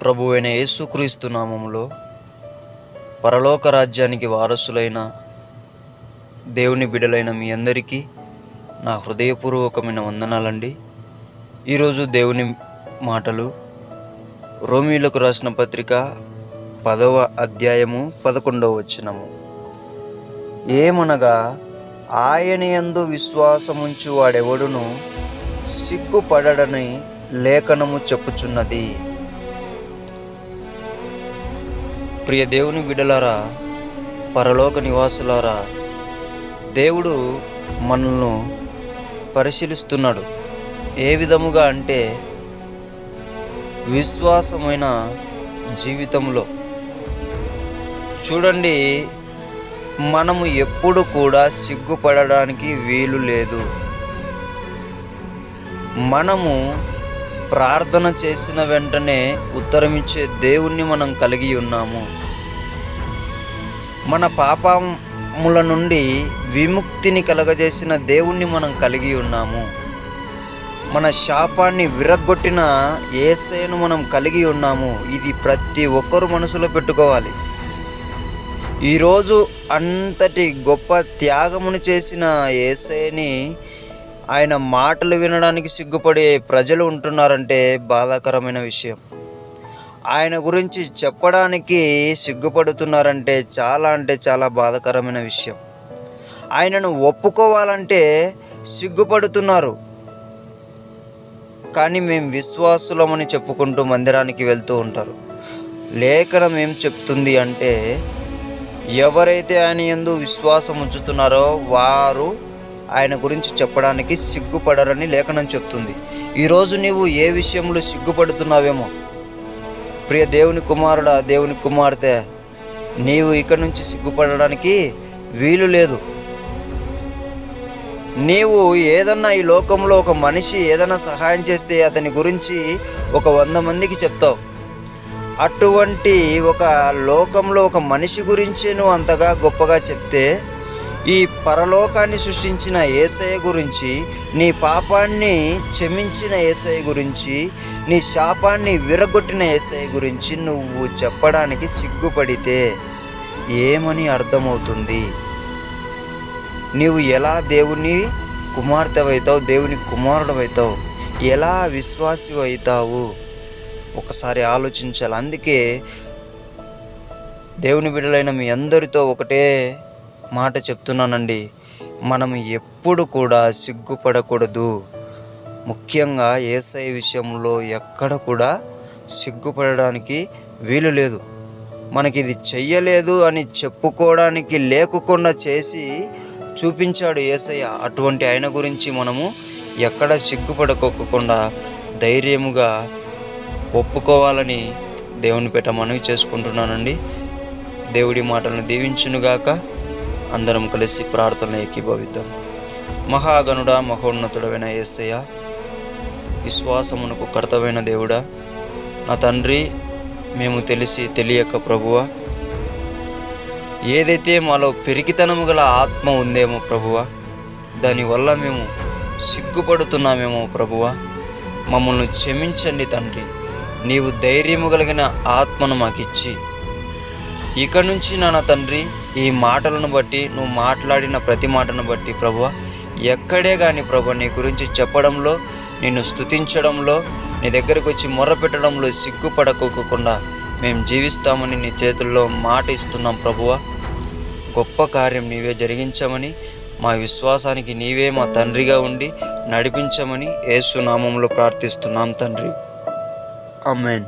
ప్రభువైన యేసుక్రీస్తు నామములో పరలోక రాజ్యానికి వారసులైన దేవుని బిడ్డలైన మీ అందరికీ నా హృదయపూర్వకమైన వందనాలండి. ఈరోజు దేవుని మాటలు రోమీయులకు రాసిన పత్రిక 10వ అధ్యాయము 11వ వచనము. ఏమనగా ఆయన యందు విశ్వాసముంచు వాడెవడును సిగ్గుపడడని లేఖనము చెప్పుచున్నది. ప్రియ దేవుని బిడ్డలారా, పరలోక నివాసులారా, దేవుడు మనల్ని పరిశీలిస్తున్నాడు. ఏ విధముగా అంటే విశ్వాసమైన జీవితంలో. చూడండి, మనము ఎప్పుడు కూడా సిగ్గుపడడానికి వీలు లేదు. మనము ప్రార్థన చేసిన వెంటనే ఉత్తరమిచ్చే దేవుణ్ణి మనం కలిగి ఉన్నాము. మన పాపముల నుండి విముక్తిని కలగజేసిన దేవుణ్ణి మనం కలిగి ఉన్నాము. మన శాపాన్ని విరగ్గొట్టిన యేసయ్యను మనం కలిగి ఉన్నాము. ఇది ప్రతి ఒక్కరు మనసులో పెట్టుకోవాలి. ఈరోజు అంతటి గొప్ప త్యాగమును చేసిన యేసయ్యని ఆయన మాటలు వినడానికి సిగ్గుపడే ప్రజలు ఉంటున్నారంటే బాధాకరమైన విషయం. ఆయన గురించి చెప్పడానికి సిగ్గుపడుతున్నారంటే చాలా బాధాకరమైన విషయం. ఆయనను ఒప్పుకోవాలంటే సిగ్గుపడుతున్నారు. కానీ మేము విశ్వాసులమని చెప్పుకుంటూ మందిరానికి వెళ్తూ ఉంటారు. లేఖనం ఏం చెప్తుంది అంటే, ఎవరైతే ఆయన యందు విశ్వాసం ఉంచుతున్నారో వారు ఆయన గురించి చెప్పడానికి సిగ్గుపడరని లేఖనం చెప్తుంది. ఈరోజు నీవు ఏ విషయంలో సిగ్గుపడుతున్నావేమో, ప్రియ దేవుని కుమారుడా, దేవుని కుమార్తె, నీవు ఇక నుంచి సిగ్గుపడడానికి వీలు లేదు. నీవు ఏదన్నా ఈ లోకంలో ఒక మనిషి ఏదైనా సహాయం చేస్తే అతని గురించి 100 మందికి చెప్తావు. అటువంటి ఒక లోకంలో ఒక మనిషి గురించి నువ్వు అంతగా గొప్పగా చెప్తే, ఈ పరలోకాన్ని సృష్టించిన యేసయ్య గురించి, నీ పాపాన్ని క్షమించిన యేసయ్య గురించి, నీ శాపాన్ని విరగొట్టిన యేసయ్య గురించి నువ్వు చెప్పడానికి సిగ్గుపడితే ఏమని అర్థమవుతుంది? నీవు ఎలా దేవుని కుమార్తె అవుతావు, దేవుని కుమారుడు అవుతావు, ఎలా విశ్వాసి అవుతావు? ఒకసారి ఆలోచించాలి. అందుకే దేవుని బిడ్డలైన మీ అందరితో ఒకటే మాట చెప్తున్నానండి, మనం ఎప్పుడు కూడా సిగ్గుపడకూడదు. ముఖ్యంగా యేసయ్య విషయంలో ఎక్కడ కూడా సిగ్గుపడడానికి వీలు లేదు. మనకి ఇది చెయ్యలేదు అని చెప్పుకోవడానికి లేకుండా చేసి చూపించాడు యేసయ్య. అటువంటి ఆయన గురించి మనము ఎక్కడ సిగ్గుపడకోకుండా ధైర్యముగా ఒప్పుకోవాలని దేవుని పేట మనవి చేసుకుంటున్నానండి. దేవుడి మాటలను దీవించునుగాక. అందరం కలిసి ప్రార్థనలు ఏకీభవిద్దాం. మహాగణుడా, మహోన్నతుడైన యేసయ్య, విశ్వాసమునకు కర్తవైన దేవుడా, నా తండ్రి, మేము తెలిసి తెలియక ప్రభువా, ఏదైతే మాలో పెరిగితనము గల ఆత్మ ఉందేమో ప్రభువా, దానివల్ల మేము సిగ్గుపడుతున్నామేమో ప్రభువా, మమ్మల్ని క్షమించండి తండ్రి. నీవు ధైర్యము కలిగిన ఆత్మను మాకిచ్చి, ఇక నుంచి నా తండ్రి, ఈ మాటలను బట్టి, నువ్వు మాట్లాడిన ప్రతి మాటను బట్టి ప్రభువా, ఎక్కడే కానీ ప్రభు నీ గురించి చెప్పడంలో, నిన్ను స్తుతించడంలో, నీ దగ్గరకు వచ్చి మొర్ర పెట్టడంలో సిగ్గుపడకోకుండా మేము జీవిస్తామని నీ చేతుల్లో మాట ఇస్తున్నాం ప్రభువా. గొప్ప కార్యం నీవే జరిగించమని, మా విశ్వాసానికి నీవే మా తండ్రిగా ఉండి నడిపించమని యేసు నామములో ప్రార్థిస్తున్నాం తండ్రి. ఆమేన్.